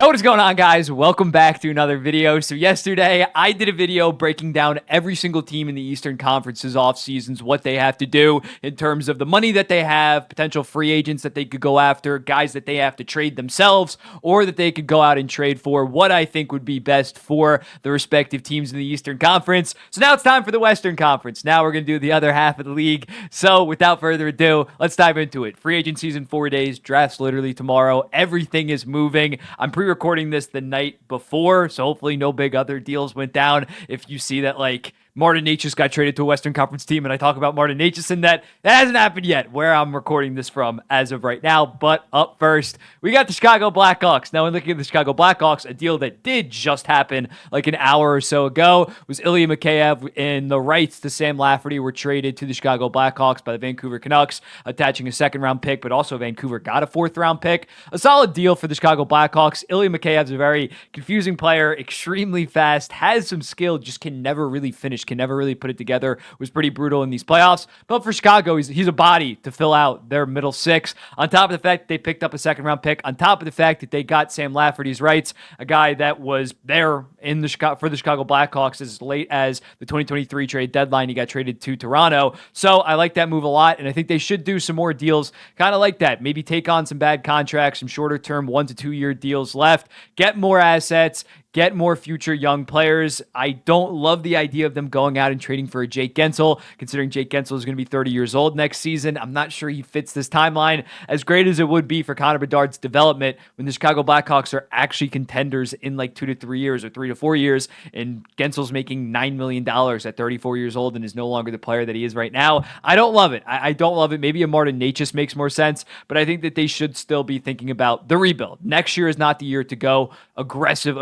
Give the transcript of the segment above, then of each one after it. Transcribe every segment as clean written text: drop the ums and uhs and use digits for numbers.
What is going on, guys? Welcome back to another video. So yesterday I did a video breaking down every single team in the Eastern Conference's off seasons, what they have to do in terms of the money that they have, potential free agents that they could go after, guys that they have to trade themselves, or that they could go out and trade for, what I think would be best for the respective teams in the Eastern Conference. So now it's time for the Western Conference. Now we're going to do the other half of the league. So without further ado, let's dive into it. Free agency in 4 days, drafts literally tomorrow. Everything is moving. I'm recording this the night before, so hopefully no big other deals went down. If you see that like Martin Necas got traded to a Western Conference team, and I talk about Martin Necas in that hasn't happened yet, where I'm recording this from as of right now. But up first, we got the Chicago Blackhawks. Now, in looking at the Chicago Blackhawks, a deal that did just happen like an hour or so ago was Ilya Mikheyev, and the rights to Sam Lafferty were traded to the Chicago Blackhawks by the Vancouver Canucks, attaching a second-round pick, but also Vancouver got a fourth-round pick. A solid deal for the Chicago Blackhawks. Ilya Mikheyev's a very confusing player, extremely fast, has some skill, just can never really finish, can never really put it together, was pretty brutal in these playoffs. But for Chicago, he's a body to fill out their middle six. On top of the fact that they picked up a second-round pick, on top of the fact that they got Sam Lafferty's rights, a guy that was there in the for the Chicago Blackhawks as late as the 2023 trade deadline. He got traded to Toronto. So I like that move a lot, and I think they should do some more deals kind of like that. Maybe take on some bad contracts, some shorter-term 1 to 2 year deals left, get more assets, get more future young players. I don't love the idea of them going out and trading for a Jake Gensel, considering Jake Gensel is going to be 30 years old next season. I'm not sure he fits this timeline, as great as it would be for Connor Bedard's development when the Chicago Blackhawks are actually contenders in like 2 to 3 years or 3 to 4 years, and Gensel's making $9 million at 34 years old and is no longer the player that he is right now. I don't love it. I don't love it. Maybe a Martin Necas makes more sense, but I think that they should still be thinking about the rebuild. Next year is not the year to go aggressive,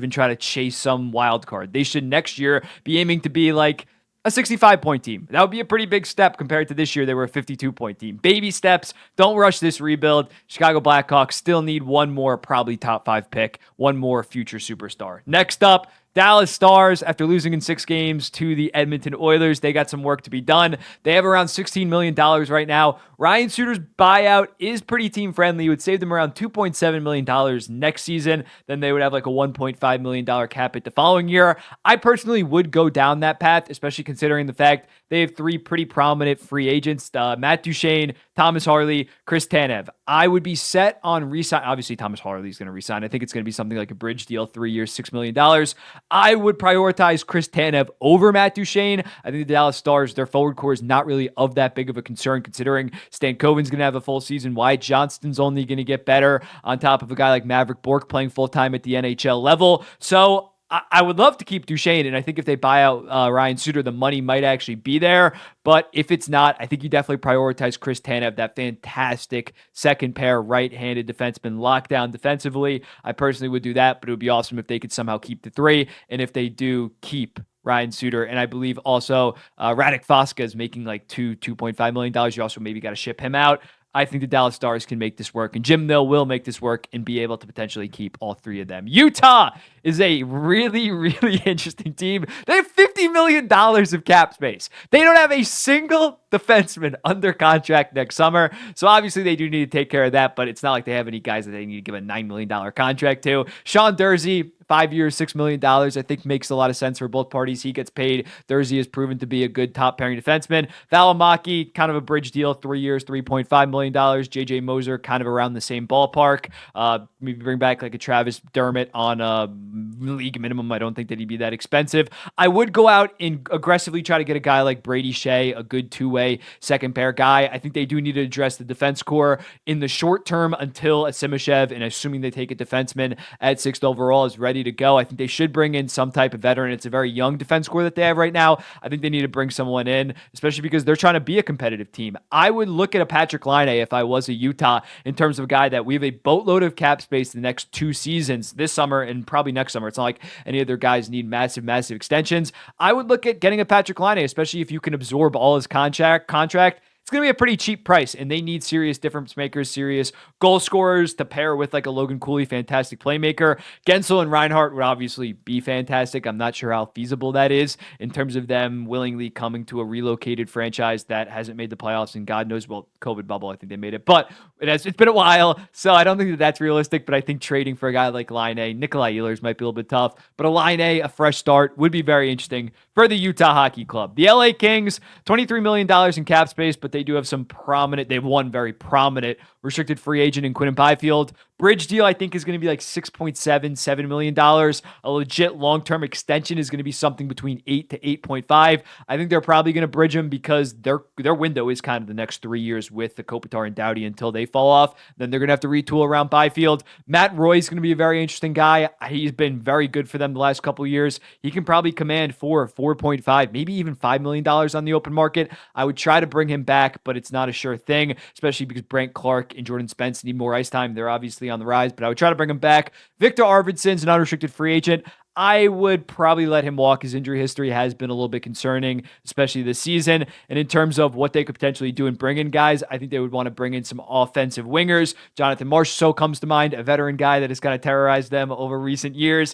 and try to chase some wild card. They should next year be aiming to be like a 65-point team. That would be a pretty big step compared to this year. They were a 52-point team. Baby steps. Don't rush this rebuild. Chicago Blackhawks still need one more probably top 5 pick, one more future superstar. Next up, Dallas Stars, after losing in 6 games to the Edmonton Oilers, they got some work to be done. They have around $16 million right now. Ryan Suter's buyout is pretty team-friendly. It would save them around $2.7 million next season. Then they would have like a $1.5 million cap hit the following year. I personally would go down that path, especially considering the fact they have 3 pretty prominent free agents, Matt Duchene, Thomas Harley, Chris Tanev. I would be set on resign. Obviously, Thomas Harley is going to resign. I think it's going to be something like a bridge deal, 3 years, $6 million. I would prioritize Chris Tanev over Matt Duchene. I think the Dallas Stars, their forward core is not really of that big of a concern, considering Stankoven's going to have a full season. Wyatt Johnston's only going to get better on top of a guy like Maverick Bourque playing full-time at the NHL level. So I would love to keep Duchene, and I think if they buy out Ryan Suter, the money might actually be there. But if it's not, I think you definitely prioritize Chris Tanev, that fantastic second pair right-handed defenseman, lockdown defensively. I personally would do that, but it would be awesome if they could somehow keep the 3, and if they do keep Ryan Suter. And I believe also Radek Foska is making like $2.5 million. You also maybe got to ship him out. I think the Dallas Stars can make this work, and Jim Nill will make this work and be able to potentially keep all 3 of them. Utah is a really, really interesting team. They have $50 million of cap space. They don't have a single defenseman under contract next summer, so obviously they do need to take care of that, but it's not like they have any guys that they need to give a $9 million contract to. Sean Durzi, 5 years, $6 million, I think makes a lot of sense for both parties. He gets paid. Durzi has proven to be a good top pairing defenseman. Valimaki, kind of a bridge deal, 3 years, $3.5 million. JJ Moser, kind of around the same ballpark. Maybe bring back like a Travis Dermott on a league minimum. I don't think that he'd be that expensive. I would go out and aggressively try to get a guy like Brady Shea, a good two-way second pair guy. I think they do need to address the defense core in the short term until Asimashev, and assuming they take a defenseman at 6th overall, is ready to go. I think they should bring in some type of veteran. It's a very young defense core that they have right now. I think they need to bring someone in, especially because they're trying to be a competitive team. I would look at a Patrick Laine if I was a Utah in terms of a guy that we have a boatload of cap space the next 2 seasons, this summer and probably next summer. It's not like any other guys need massive extensions. I would look at getting a Patrick Laine, especially if you can absorb all his contract. It's going to be a pretty cheap price, and they need serious difference makers, serious goal scorers to pair with like a Logan Cooley, fantastic playmaker. Gensel and Reinhart would obviously be fantastic. I'm not sure how feasible that is in terms of them willingly coming to a relocated franchise that hasn't made the playoffs in God knows, well, COVID bubble, I think they made it. But it's been a while, so I don't think that that's realistic. But I think trading for a guy like Laine, Nikolai Ehlers might be a little bit tough. But a Laine, a fresh start, would be very interesting for the Utah Hockey Club. The LA Kings, $23 million in cap space, but they do have they have one very prominent restricted free agent in Quinton Byfield. Bridge deal, I think, is going to be like $6.7 million. A legit long-term extension is going to be something between 8 to 8.5. I think they're probably going to bridge him because their window is kind of the next 3 years with the Kopitar and Doughty until they fall off. Then they're going to have to retool around Byfield. Matt Roy is going to be a very interesting guy. He's been very good for them the last couple of years. He can probably command 4.5, maybe even $5 million on the open market. I would try to bring him back, but it's not a sure thing, especially because Brent Clark and Jordan Spence need more ice time. They're obviously on the rise, but I would try to bring him back. Victor Arvidsson's an unrestricted free agent. I would probably let him walk. His injury history has been a little bit concerning, especially this season. And in terms of what they could potentially do and bring in guys, I think they would want to bring in some offensive wingers. Jonathan Marchessault comes to mind, a veteran guy that has kind of terrorized them over recent years.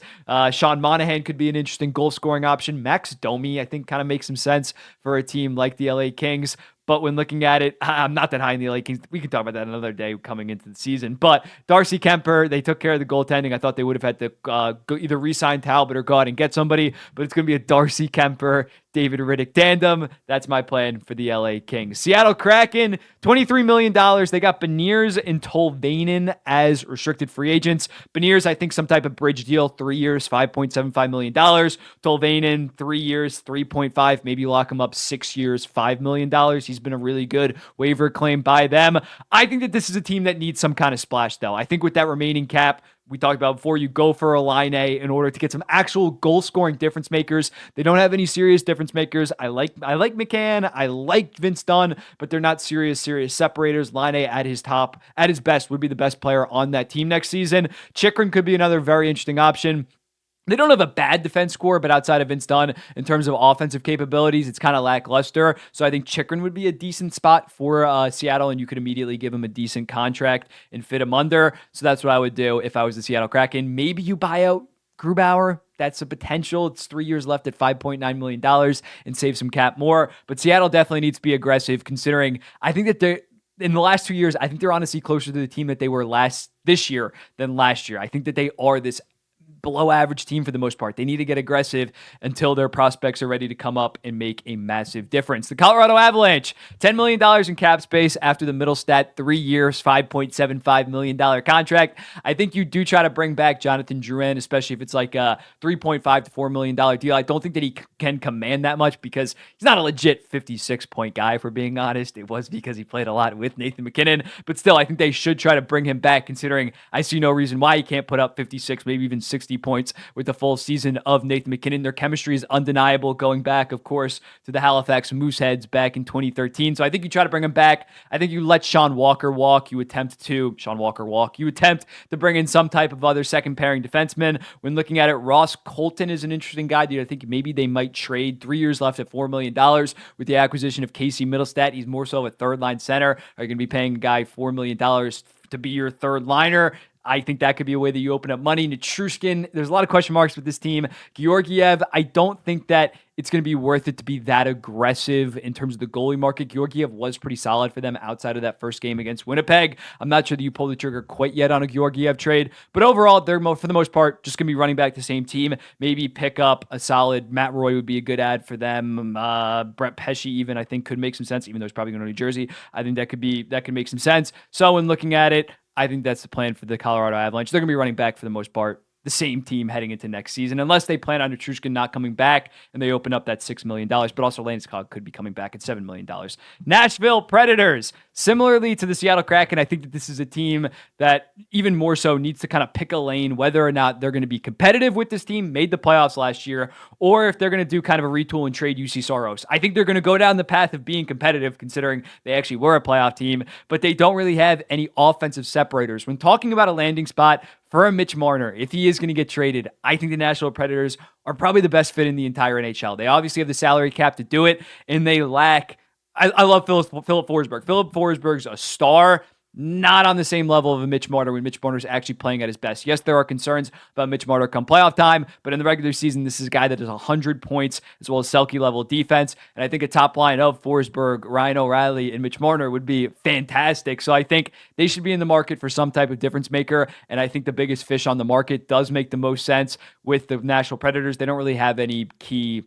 Sean Monahan could be an interesting goal scoring option. Max Domi, I think, kind of makes some sense for a team like the LA Kings. But when looking at it, I'm not that high in the LA Kings. We can talk about that another day coming into the season. But Darcy Kemper, they took care of the goaltending. I thought they would have had to go either re-sign Talbot or go out and get somebody. But it's going to be a Darcy Kemper, David Riddick tandem. That's my plan for the LA Kings. Seattle Kraken, $23 million. They got Beniers and Tolvanen as restricted free agents. Beniers, I think some type of bridge deal, 3 years, $5.75 million. Tolvanen, 3 years, 3.5, maybe lock him up 6 years, $5 million. He's been a really good waiver claim by them. I think that this is a team that needs some kind of splash, though. I think with that remaining cap, we talked about before, you go for a Laine in order to get some actual goal-scoring difference makers. They don't have any serious difference makers. I like McCann. I like Vince Dunn, but they're not serious separators. Laine at his best would be the best player on that team next season. Chychrun could be another very interesting option. They don't have a bad defense score, but outside of Vince Dunn, in terms of offensive capabilities, it's kind of lackluster. So I think Chychrun would be a decent spot for Seattle, and you could immediately give him a decent contract and fit him under. So that's what I would do if I was the Seattle Kraken. Maybe you buy out Grubauer. That's a potential. It's 3 years left at $5.9 million and save some cap more. But Seattle definitely needs to be aggressive, considering I think that in the last 2 years, I think they're honestly closer to the team that they were this year than last year. I think that they are this below average team for the most part. They need to get aggressive until their prospects are ready to come up and make a massive difference. The Colorado Avalanche, $10 million in cap space after the Middlestat 3 years, $5.75 million contract. I think you do try to bring back Jonathan Drouin, especially if it's like a $3.5 to $4 million deal. I don't think that he can command that much because he's not a legit 56-point guy, if we're being honest. It was because he played a lot with Nathan MacKinnon, but still, I think they should try to bring him back, considering I see no reason why he can't put up 56, maybe even 60 points with the full season of Nathan MacKinnon. Their chemistry is undeniable, going back, of course, to the Halifax Mooseheads back in 2013. So I think you try to bring him back. I think you let Sean Walker walk. You attempt to bring in some type of other second pairing defenseman. When looking at it, Ross Colton is an interesting guy. Dude, I think maybe they might trade. 3 years left at $4 million with the acquisition of Casey Middlestat. He's more so a third line center. Are you going to be paying a guy $4 million to be your third liner? I think that could be a way that you open up money. Nichushkin, there's a lot of question marks with this team. Georgiev, I don't think that it's going to be worth it to be that aggressive in terms of the goalie market. Georgiev was pretty solid for them outside of that first game against Winnipeg. I'm not sure that you pulled the trigger quite yet on a Georgiev trade, but overall, they're for the most part just going to be running back the same team. Maybe pick up a solid Matt Roy would be a good ad for them. Brent Pesce even, I think, could make some sense, even though he's probably going to New Jersey. I think that could make some sense. So when looking at it, I think that's the plan for the Colorado Avalanche. They're going to be running back for the most part the same team heading into next season, unless they plan on Nichushkin not coming back and they open up that $6 million. But also Landeskog could be coming back at $7 million. Nashville Predators, similarly to the Seattle Kraken, I think that this is a team that even more so needs to kind of pick a lane, whether or not they're going to be competitive with this team, made the playoffs last year, or if they're going to do kind of a retool and trade UC Soros. I think they're going to go down the path of being competitive, considering they actually were a playoff team, but they don't really have any offensive separators. When talking about a landing spot for a Mitch Marner, if he is going to get traded, I think the Nashville Predators are probably the best fit in the entire NHL. They obviously have the salary cap to do it, and they lack... I love Philip Forsberg. Philip Forsberg's a star. not on the same level of a Mitch Marner when Mitch Marner's actually playing at his best. Yes, there are concerns about Mitch Marner come playoff time, but in the regular season, this is a guy that does 100 points as well as Selke-level defense. And I think a top line of Forsberg, Ryan O'Reilly, and Mitch Marner would be fantastic. So I think they should be in the market for some type of difference maker. And I think the biggest fish on the market does make the most sense with the Nashville Predators. They don't really have any key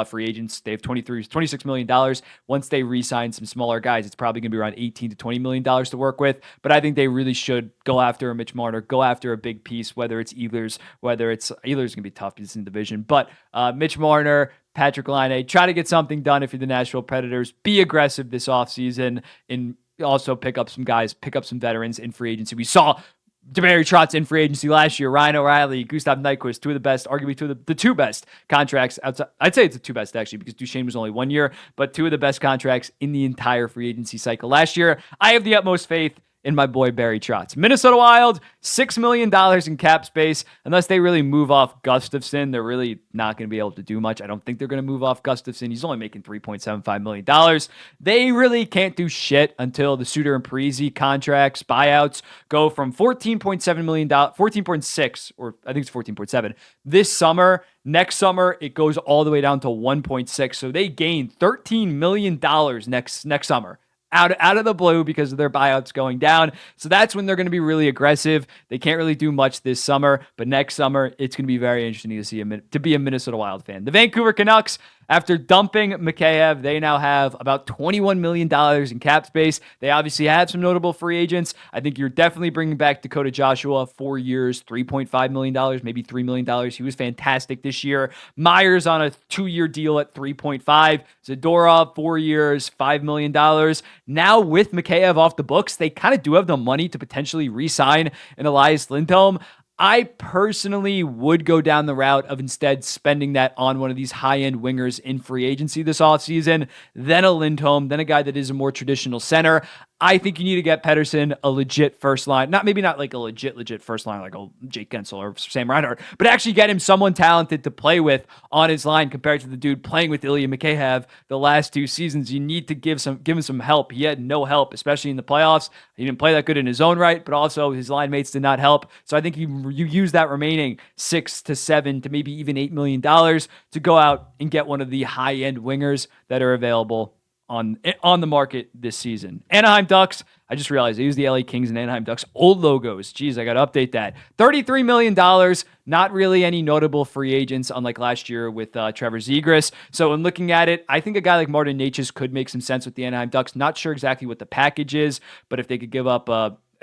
free agents. They have $26 million. Once they re-sign some smaller guys, it's probably going to be around $18 to $20 million to work with. But I think they really should go after a Mitch Marner, go after a big piece, whether it's Ehlers, Ehlers going to be tough because it's in the division. But Mitch Marner, Patrick Laine, try to get something done if you're the Nashville Predators. Be aggressive this offseason and also pick up some guys, pick up some veterans in free agency. We saw Barry Trotz in free agency last year, Ryan O'Reilly, Gustav Nyquist, two of the best, arguably the two best contracts outside. I'd say it's the two best actually because Duchesne was only 1 year, but two of the best contracts in the entire free agency cycle last year. I have the utmost faith in my boy Barry Trotz. Minnesota Wild, $6 million in cap space. Unless they really move off Gustafsson, they're really not going to be able to do much. I don't think they're going to move off Gustafsson. He's only making $3.75 million. They really can't do shit until the Suter and Parise contracts, buyouts, go from $14.7 million, 14.6, or I think it's 14.7 this summer. Next summer, it goes all the way down to 1.6. So they gain $13 million next summer. Out of the blue because of their buyouts going down. So that's when they're going to be really aggressive. They can't really do much this summer, but next summer, it's going to be very interesting to be a Minnesota Wild fan. The Vancouver Canucks, after dumping Mikheyev, they now have about $21 million in cap space. They obviously have some notable free agents. I think you're definitely bringing back Dakota Joshua, 4 years, $3.5 million, maybe $3 million. He was fantastic this year. Myers on a 2-year deal at 3.5. Zadorov, 4 years, $5 million. Now with Mikheyev off the books, they kind of do have the money to potentially re-sign an Elias Lindholm. I personally would go down the route of instead spending that on one of these high-end wingers in free agency this offseason, then a Lindholm, then a guy that is a more traditional center. I think you need to get Pettersson a legit first line. Maybe not like a legit first line like Jake Gensel or Sam Reinhart, but actually get him someone talented to play with on his line compared to the dude playing with Ilya Mikheyev the last 2 seasons. You need to give him some help. He had no help, especially in the playoffs. He didn't play that good in his own right, but also his line mates did not help. So I think you use that remaining 6 to 7 to maybe even $8 million to go out and get one of the high-end wingers that are available on the market this season. Anaheim Ducks, I just realized they use the LA Kings and Anaheim Ducks old logos. Jeez, I got to update that. $33 million, not really any notable free agents, unlike last year with Trevor Zegras. So in looking at it, I think a guy like Martin Necas could make some sense with the Anaheim Ducks. Not sure exactly what the package is, but if they could give up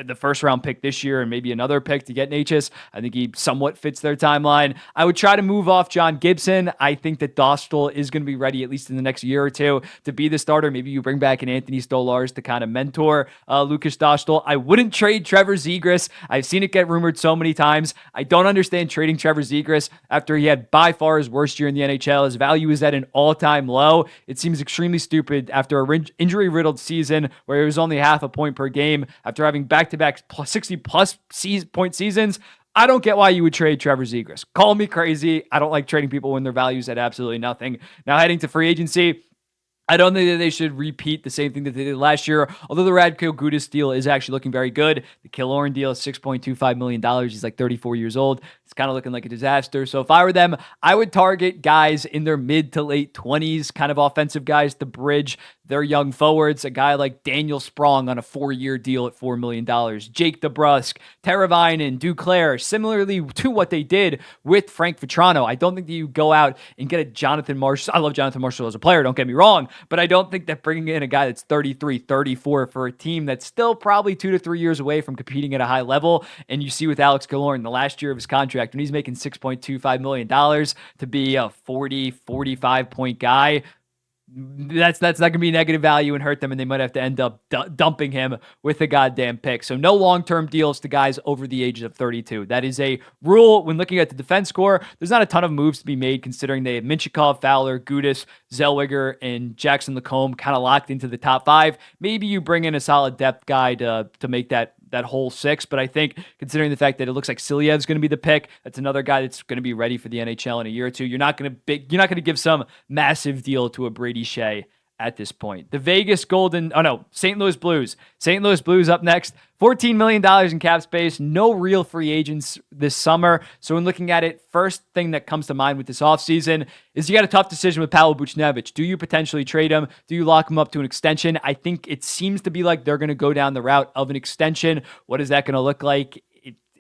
the first round pick this year and maybe another pick to get Necas, I think he somewhat fits their timeline. I would try to move off John Gibson. I think that Dostal is going to be ready at least in the next year or two to be the starter. Maybe you bring back an Anthony Stolarz to kind of mentor Lucas Dostal. I wouldn't trade Trevor Zegras. I've seen it get rumored so many times. I don't understand trading Trevor Zegras after he had by far his worst year in the NHL. His value is at an all-time low. It seems extremely stupid after a injury-riddled season where it was only half a point per game after having back-to-back 60-plus point seasons. I don't get why you would trade Trevor Zegras. Call me crazy. I don't like trading people when their value's at absolutely nothing. Now heading to free agency, I don't think that they should repeat the same thing that they did last year, although the Radko Gudas deal is actually looking very good. The Killorn deal is $6.25 million. He's like 34 years old. It's kind of looking like a disaster. So if I were them, I would target guys in their mid to late 20s, kind of offensive guys to bridge their young forwards. A guy like Daniel Sprong on a 4-year deal at $4 million. Jake DeBrusk, Teravainen, Duclair, similarly to what they did with Frank Vetrano. I don't think that you go out and get a Jonathan Marshall. I love Jonathan Marshall as a player, don't get me wrong, but I don't think that bringing in a guy that's 33, 34 for a team that's still probably 2 to 3 years away from competing at a high level, and you see with Alex Killorn, the last year of his contract, when he's making $6.25 million to be a 40, 45 point guy, that's not going to be negative value and hurt them, and they might have to end up dumping him with a goddamn pick. So no long-term deals to guys over the age of 32. That is a rule when looking at the defense score. There's not a ton of moves to be made considering they have Minchikov, Fowler, Gudas, Zellweger, and Jackson Lacombe kind of locked into the top 5. Maybe you bring in a solid depth guy to make that whole 6, but I think considering the fact that it looks like Siljev's going to be the pick, that's another guy that's going to be ready for the NHL in a year or two. You're not going to give some massive deal to a Brady Shea at this point. The St. Louis Blues. St. Louis Blues up next. $14 million in cap space. No real free agents this summer. So when looking at it, first thing that comes to mind with this offseason is you got a tough decision with Pavel Buchnevich. Do you potentially trade him? Do you lock him up to an extension? I think it seems to be like they're going to go down the route of an extension. What is that going to look like?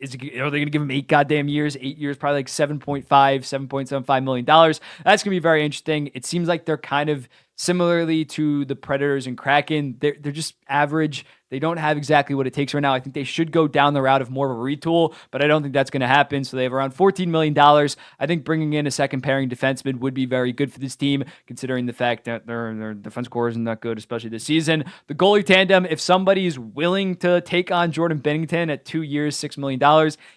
Are they going to give him 8 goddamn years? 8 years, probably like $7.75 million. That's going to be very interesting. It seems like they're kind of similarly to the Predators and Kraken. They're just average. They don't have exactly what it takes right now. I think they should go down the route of more of a retool, but I don't think that's going to happen. So they have around $14 million. I think bringing in a second pairing defenseman would be very good for this team, considering the fact that their defense core isn't that good, especially this season. The goalie tandem, if somebody is willing to take on Jordan Binnington at 2 years, $6 million,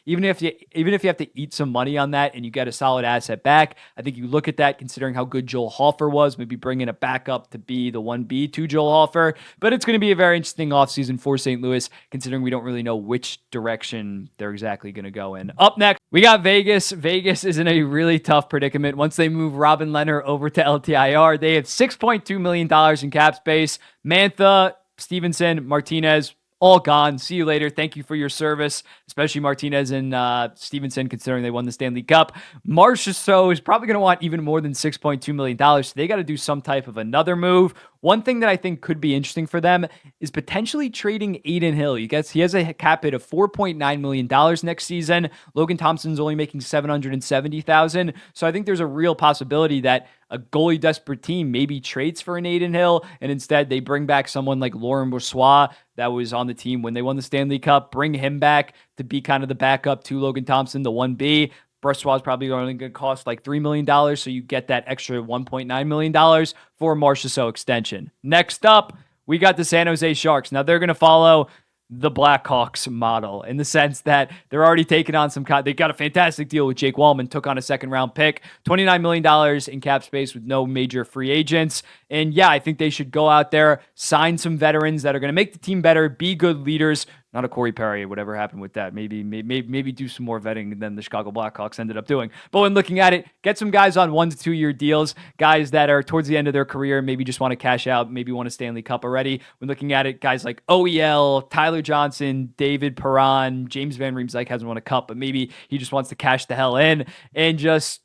even if you have to eat some money on that and you get a solid asset back, I think you look at that considering how good Joel Hofer was, maybe bringing a backup to be the 1B to Joel Hofer. But it's going to be a very interesting offseason for St. Louis, considering we don't really know which direction they're exactly going to go in. Up next, we got Vegas. Vegas is in a really tough predicament. Once they move Robin Lehner over to LTIR, they have $6.2 million in cap space. Mantha, Stevenson, Martinez, all gone. See you later. Thank you for your service, especially Martinez and Stevenson, considering they won the Stanley Cup. Marchessault is probably going to want even more than $6.2 million, so they got to do some type of another move. One thing that I think could be interesting for them is potentially trading Adin Hill. You guys, he has a cap hit of $4.9 million next season. Logan Thompson's only making $770,000. So I think there's a real possibility that a goalie desperate team maybe trades for an Adin Hill, and instead they bring back someone like Laurent Brossoit that was on the team when they won the Stanley Cup, bring him back to be kind of the backup to Logan Thompson, the 1B. Brossoit is probably only going to cost like $3 million, so you get that extra $1.9 million for a Marchessault extension. Next up, we got the San Jose Sharks. Now, they're going to follow the Blackhawks model in the sense that they're already taking on they got a fantastic deal with Jake Wallman, took on a second-round pick, $29 million in cap space with no major free agents. And yeah, I think they should go out there, sign some veterans that are going to make the team better, be good leaders. Not a Corey Perry, whatever happened with that. Maybe do some more vetting than the Chicago Blackhawks ended up doing. But when looking at it, get some guys on 1 to 2 year deals, guys that are towards the end of their career, maybe just want to cash out, maybe won a Stanley Cup already. When looking at it, guys like OEL, Tyler Johnson, David Perron, James Van Riemsdyk hasn't won a cup, but maybe he just wants to cash the hell in and just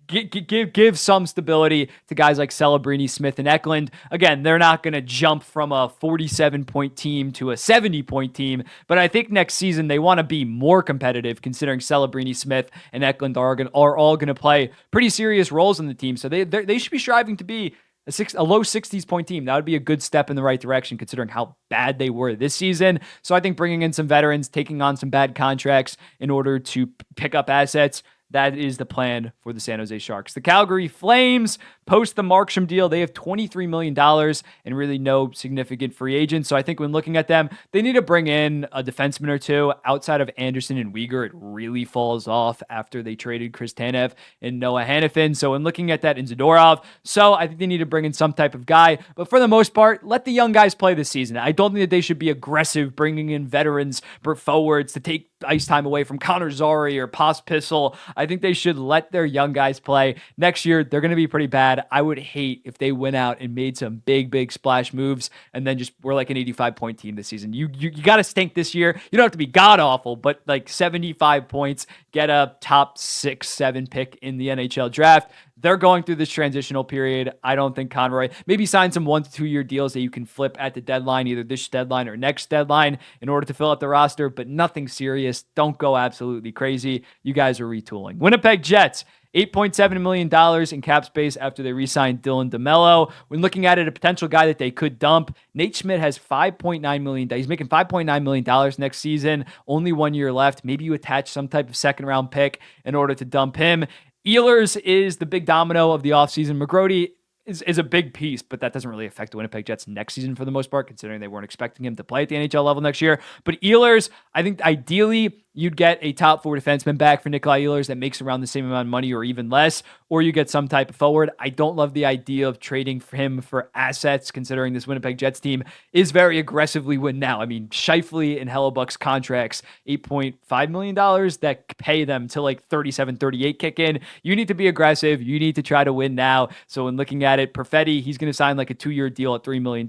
give some stability to guys like Celebrini, Smith, and Eklund. Again, they're not going to jump from a 47-point team to a 70-point team, but I think next season they want to be more competitive, considering Celebrini, Smith, and Eklund are all going to play pretty serious roles in the team. So they should be striving to be a low 60s point team. That would be a good step in the right direction, considering how bad they were this season. So I think bringing in some veterans, taking on some bad contracts in order to pick up assets, that is the plan for the San Jose Sharks. The Calgary Flames, post the Markstrom deal, they have $23 million and really no significant free agents. So I think when looking at them, they need to bring in a defenseman or two. Outside of Anderson and Weegar, it really falls off after they traded Chris Tanev and Noah Hanifin. So when looking at that, in Zadorov, so I think they need to bring in some type of guy. But for the most part, let the young guys play this season. I don't think that they should be aggressive, bringing in veterans for forwards to take ice time away from Connor Zary or Pospisil. I think they should let their young guys play. Next year, they're going to be pretty bad. I would hate if they went out and made some big splash moves and then just were like an 85-point team this season. You got to stink this year. You don't have to be god-awful, but like 75 points, get a top 6-7 pick in the NHL draft. They're going through this transitional period. I don't think Conroy, maybe sign some 1 to 2 year deals that you can flip at the deadline, either this deadline or next deadline, in order to fill out the roster, but nothing serious. Don't go absolutely crazy. You guys are retooling. Winnipeg Jets, $8.7 million in cap space after they re-signed Dylan DeMello. When looking at it, a potential guy that they could dump, Nate Schmidt has $5.9 million. He's making $5.9 million next season. Only 1 year left. Maybe you attach some type of second-round pick in order to dump him. Ehlers is the big domino of the offseason. McGrody is a big piece, but that doesn't really affect the Winnipeg Jets next season for the most part, considering they weren't expecting him to play at the NHL level next year. But Ehlers, I think ideally you'd get a top 4 defenseman back for Nikolai Ehlers that makes around the same amount of money or even less, or you get some type of forward. I don't love the idea of trading for him for assets, considering this Winnipeg Jets team is very aggressively win now. I mean, Scheifele and Hellebuck's contracts, $8.5 million that pay them to like 37, 38 kick in. You need to be aggressive. You need to try to win now. So when looking at it, Perfetti, he's going to sign like a 2-year deal at $3 million.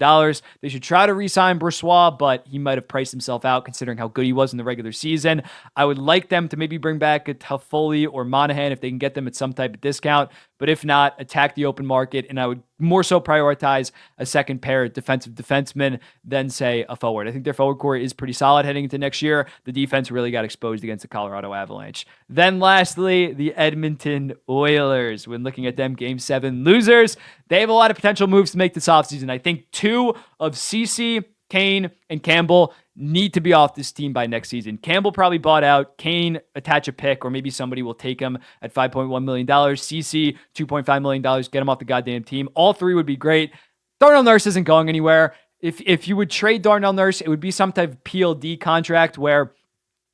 They should try to re-sign Brossoit, but he might have priced himself out considering how good he was in the regular season. I would like them to maybe bring back a Toffoli or Monahan if they can get them at some type of discount. But if not, attack the open market, and I would more so prioritize a second pair of defensive defensemen than, say, a forward. I think their forward core is pretty solid heading into next year. The defense really got exposed against the Colorado Avalanche. Then lastly, the Edmonton Oilers. When looking at them, Game 7 losers, they have a lot of potential moves to make this offseason. I think 2 of Ceci, Kane, and Campbell need to be off this team by next season. Campbell probably bought out. Kane, attach a pick, or maybe somebody will take him at $5.1 million. CC, $2.5 million. Get him off the goddamn team. All 3 would be great. Darnell Nurse isn't going anywhere. If you would trade Darnell Nurse, it would be some type of PLD contract where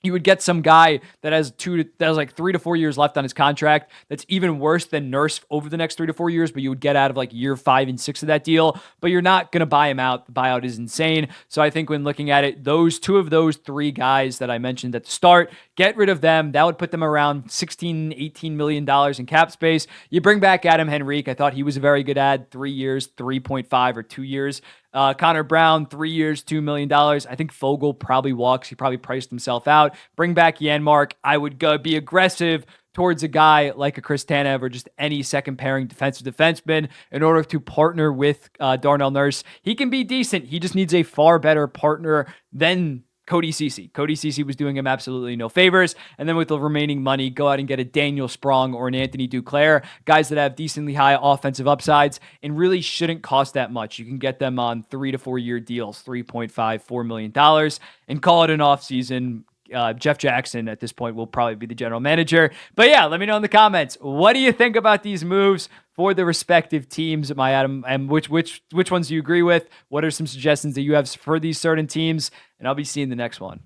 you would get some guy that has 3 to 4 years left on his contract. That's even worse than Nurse over the next 3 to 4 years, but you would get out of like year 5 and 6 of that deal, but you're not going to buy him out. The buyout is insane. So I think when looking at it, those 2 of those 3 guys that I mentioned at the start, get rid of them. That would put them around $16-18 million in cap space. You bring back Adam Henrique. I thought he was a very good ad. 3 years, 3.5 or 2 years. Connor Brown, 3 years, $2 million. I think Fogle probably walks. He probably priced himself out. Bring back Janmark. I would go be aggressive towards a guy like a Chris Tanev or just any second pairing defensive defenseman in order to partner with Darnell Nurse. He can be decent. He just needs a far better partner than Cody Ceci. Cody Ceci was doing him absolutely no favors. And then with the remaining money, go out and get a Daniel Sprong or an Anthony Duclair, guys that have decently high offensive upsides and really shouldn't cost that much. You can get them on 3 to 4 year deals, $3.5-4 million, and call it an offseason. Jeff Jackson at this point will probably be the general manager. But yeah, let me know in the comments. What do you think about these moves for the respective teams, my Adam? And which ones do you agree with? What are some suggestions that you have for these certain teams? And I'll be seeing the next one.